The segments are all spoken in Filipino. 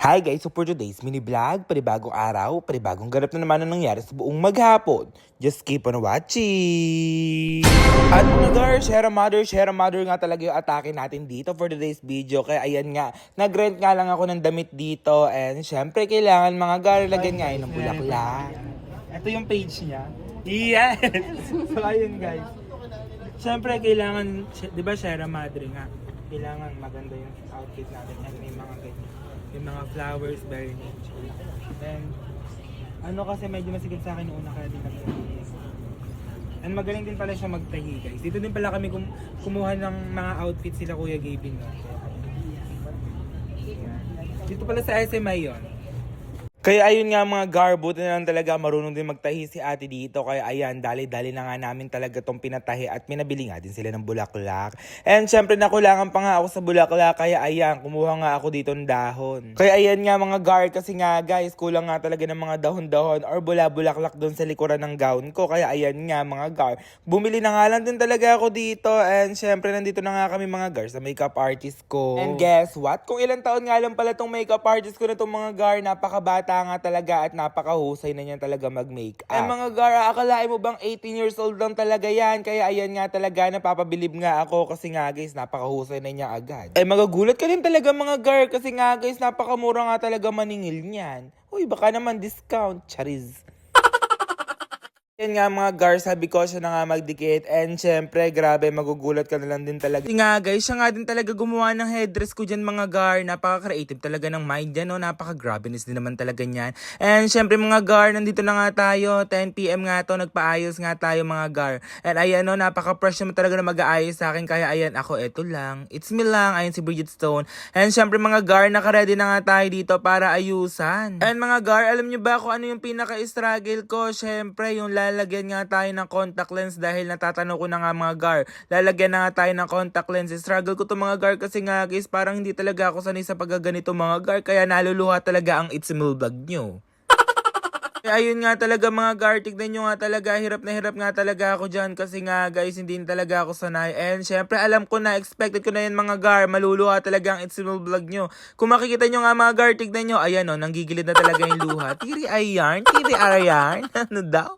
Hi guys, so for today's mini vlog, panibagong araw, panibagong ganap na naman ang nangyari sa buong maghapon. Just keep on watching! At mga girls, share a mother nga talaga yung atake natin dito for today's video. Kaya ayan nga, nag-rent nga lang ako ng damit dito. And syempre kailangan mga girl, lagyan nga yun ng bulaklak. Ito yung page niya. Yes! So ayun guys. Syempre kailangan, di ba share a mother nga? Kailangan maganda yung outfit natin. And may mga ganyan. Yung mga flowers, very nature. And ano kasi medyo masigit sa akin noong una kaya din nagtahi. And magaling din pala siya magtahi guys. Dito din pala kami kumuha ng mga outfits sila Kuya Gavin. No? Dito pala sa SMI yun. Kaya ayun nga mga garbuti na lang talaga marunong din magtahi si ate dito. Kaya ayan, dali-dali na nga namin talaga tong pinatahi at pinabili nga din sila ng bulaklak. And syempre nakulangan pa nga ako sa bulaklak. Kaya ayan, kumuha nga ako dito ng dahon. Kaya ayan nga mga gar, kasi nga guys, kulang nga talaga ng mga dahon-dahon or bulaklak doon sa likuran ng gown ko. Kaya ayan nga mga gar, bumili na nga lang din talaga ako dito. And syempre nandito na nga kami mga gar sa makeup artist ko. And guess what? Kung ilang taon nga lang pala tong makeup artist ko na tong mga gar, napakabata nga talaga at napakahusay na niya talaga mag-makeup. Ay mga gara, akalain mo bang 18 years old lang talaga yan? Kaya ayan nga talaga, napapabilib nga ako kasi nga guys, napakahusay na niya agad. Ay magagulat ka din talaga mga gar kasi nga guys, napakamura nga talaga maningil niyan. Uy, baka naman discount, chariz. Yan nga mga gar, sabi ko siya na nga magdikit. And syempre, grabe, magugulat ka na lang din talaga. Kasi nga guys, siya nga din talaga gumawa ng headdress ko dyan mga gar. Napaka-creative talaga ng mind dyan, no? Napaka-grabeness din naman talaga niyan. And syempre mga gar, nandito na nga tayo. 10 PM nga to, nagpaayos nga tayo mga gar. And ayan no, napaka-fresh naman talaga na mag-aayos sa akin. Kaya ayan, ako eto lang. It's me lang, ayan si Bridget Stone. And syempre mga gar, naka-ready na nga tayo dito para ayusan. And mga gar, alam nyo ba kung ano yung pinaka-struggle ko? Syempre, yung lalagyan nga tayo ng contact lens dahil natatanaw ko na nga mga gar. Lalagyan na nga tayo ng contact lens. Struggle ko to mga gar kasi nga guys, parang hindi talaga ako sanay sa paggaganito mga gar. Kaya naluluha talaga ang It's Me vlog nyo. Kaya ayun nga talaga mga gar, tignan nyo nga talaga, hirap na hirap nga talaga ako dyan kasi nga guys, hindi na talaga ako sanay. And syempre alam ko na, expected ko na yan mga gar, maluluha talaga ang It's Me vlog nyo. Kung makikita nyo nga mga gar, tignan nyo, ayan o, nanggigilid na talaga yung luha. Tiri ay yarn, tiri ay yarn, ano daw?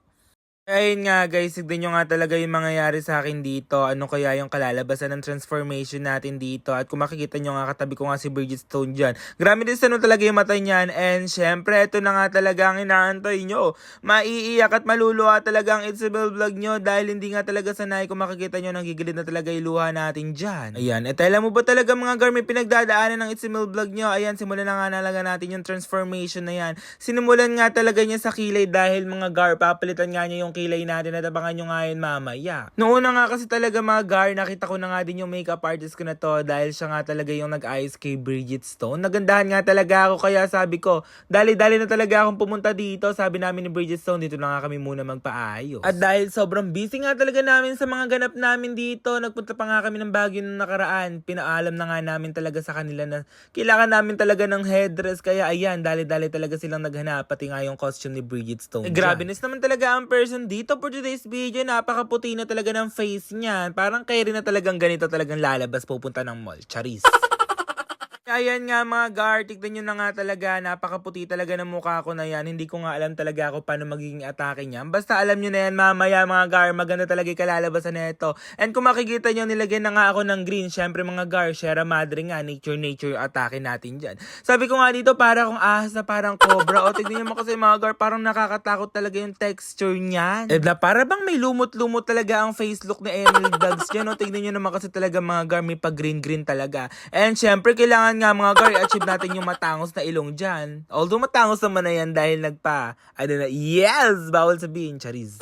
Ayun nga guys, tignan nyo nga talaga yung mangyayari sa akin dito. Ano kaya yung kalalabasan ng transformation natin dito. At kung makikita nyo nga, katabi ko nga si Bridget Stone dyan. Grabe din sa ano talaga yung mata niyan. And syempre, ito na nga talaga ang inaantay nyo. Maiiyak at maluluha talaga ang It's a vlog nyo. Dahil hindi nga talaga sanay. Kung makikita nyo, nanggigilid na talaga yung luha natin dyan. Ayan, alam mo ba talaga mga gar, may pinagdadaanan ng It's a vlog nyo. Ayan, simulan na nga talaga natin yung transformation na yan. Sinimulan nga talaga niya sa kilay dahil mga gar, papalitan nga niya yung kilay natin at abangan nyo nga yun mamaya. Noong una nga kasi talaga mga gar, nakita ko na nga din yung makeup artist ko na to dahil siya nga talaga yung nag-ayos kay Bridget Stone. Nagandahan nga talaga ako kaya sabi ko, dali-dali na talaga akong pumunta dito. Sabi namin ni Bridget Stone, dito na nga kami muna magpaayos. At dahil sobrang busy nga talaga namin sa mga ganap namin dito, nagpunta pa nga kami ng Baguio nung nakaraan. Pinaalam na nga namin talaga sa kanila na kailangan namin talaga ng headdress. Kaya ayan, dali-dali talaga silang naghanap, pati nga yung costume ni Bridget Stone. Grabeness naman talaga ang person dito for today's video. Napakaputi na talaga ng face niyan. Parang kayo rin na talagang ganito talagang lalabas pupunta ng mall. Charis. Ayan nga mga gar, tignan nyo na nga talaga, napakaputi talaga ng mukha ko na yan. Hindi ko nga alam talaga ako paano magiging atake niyan. Basta alam nyo na yan mamaya mga gar, maganda talaga yung kalalabasan na ito. And kung makikita nyo, nilagyan na nga ako ng green. Syempre mga gar, Sierra Madre nga, nature atake natin dyan. Sabi ko nga dito, para akong ahas na parang cobra. O tignan nyo mo kasi mga gar, parang nakakatakot talaga yung texture niyan. Para bang may lumot-lumot talaga ang face look ni Emily Vlogs dyan. O tignan nyo naman kasi talaga mga gar, may pag-green-green talaga. And syempre kailangan nga mga gar, achieve natin yung matangos na ilong dyan. Although matangos naman na yan dahil yes! Bawal sabihin, chariz.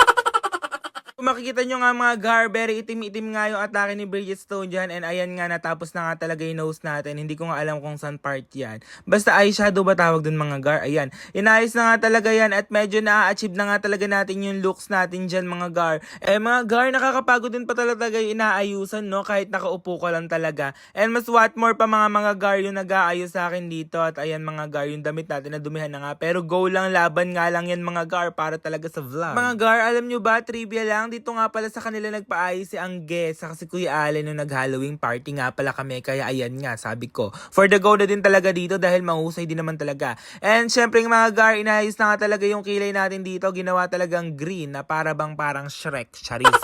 Kung makikita nyo nga mga gar, very itim-itim nga yung atake ni Bridget Stone dyan. And ayan nga, natapos na nga talaga yung nose natin. Hindi ko nga alam kung saan part yan. Basta eyeshadow ba tawag dun mga gar? Ayan, inayos na nga talaga yan. At medyo na-achieve na nga talaga natin yung looks natin dyan mga gar. Mga gar, nakakapagod din pa talaga yung inaayusan, no? Kahit nakaupo ka lang talaga. And mas what more pa mga gar yung nag-aayos sa akin dito. At ayan mga gar, yung damit natin na dumihan na nga. Pero go lang, laban nga lang yan mga gar para talaga sa vlog. Mga gar, alam nyo ba, trivia lang, dito nga pala sa kanila nagpaayos si Angge sa kasi Kuya Allen nung nag-Halloween party nga pala kami. Kaya ayan nga, sabi ko, for the go na din talaga dito dahil mahusay din naman talaga. And syempre yung mga gar, inayos na nga talaga yung kilay natin dito. Ginawa talagang green na parang Shrek. Charis.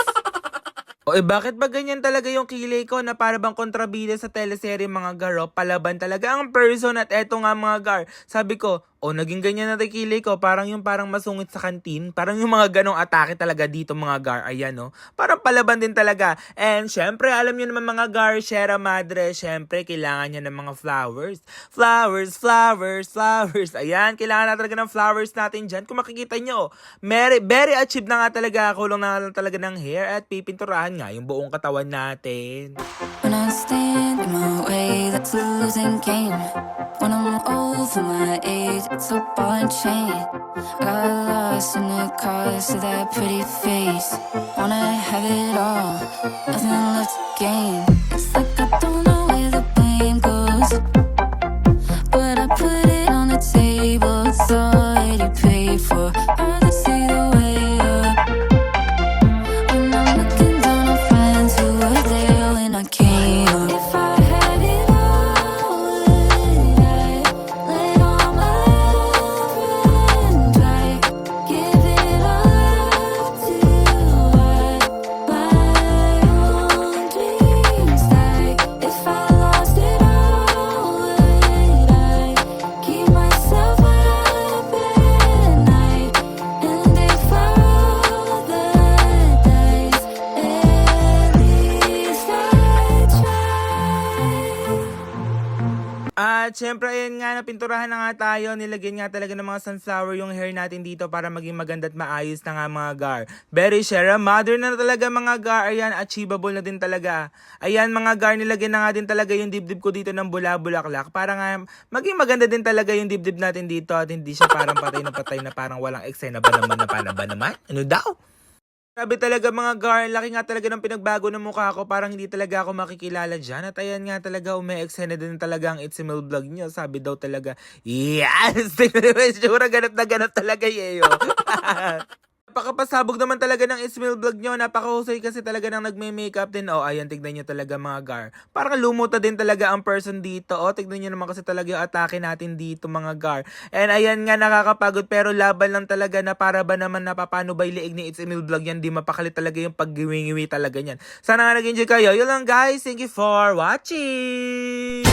O bakit ba ganyan talaga yung kilay ko na para bang kontrabida sa teleserye mga garo? Palaban talaga ang person at eto nga mga gar. Sabi ko, naging ganyan na kilay ko. Parang masungit sa kantin. Parang yung mga ganong atake talaga dito mga gar. Ayan Parang palaban din talaga. And syempre, alam nyo naman mga gar, Sierra Madre, syempre, kailangan niya ng mga flowers. Flowers. Ayan, kailangan na talaga ng flowers natin dyan. Kung makikita nyo, very achieved na nga talaga. Kulong na lang talaga ng hair at pipinturahan nga yung buong katawan natin. When I stand in my way, that's a losing game. When I'm over my age, it's a ball and chain. Got lost in the cars of that pretty face. Wanna have it all, nothing left to gain. It's like I don't know where the blame goes, but I put it on the table, it's already paid for. I just see the way up when I'm looking down on friends who were there when I came up. If I had it all, would I let all my love run dry? Give it all up to what my own dreams like. If I lost it all, would I keep myself up at night? And if I roll the dice, at least I tried. At syempre, ayan nga, napinturahan na nga tayo. Nilagyan nga talaga ng mga sunflower yung hair natin dito para maging maganda at maayos na nga mga gar. Very Sierra Madre na talaga mga gar. Ayan, achievable na din talaga. Ayan mga gar, nilagyan na nga din talaga yung dibdib ko dito ng bulaklak para nga maging maganda din talaga yung dibdib natin dito at hindi siya parang patay na parang walang eksena ba naman? Ano daw? Sabi talaga mga gar, laki nga talaga ng pinagbago ng mukha ko. Parang hindi talaga ako makikilala dyan. At ayan nga talaga, ume-eksena din talaga ang It's Emil vlog nyo. Sabi daw talaga, yes! Sure, ganap na ganap talaga yeyo. Napakapasabog naman talaga ng Ismail vlog nyo. Napakahusay kasi talaga ng nagme-makeup din. Ayan, tignan nyo talaga mga gar. Parang lumuta din talaga ang person dito. Tignan nyo naman kasi talaga yung atake natin dito mga gar. And ayan nga, nakakapagod pero laban lang talaga na para ba naman napapano ba liig ni It's Emil vlog yan. Di mapakalit talaga yung paggiwingiwi talaga yan. Sana nga nag-enjoy kayo. Yun lang guys. Thank you for watching!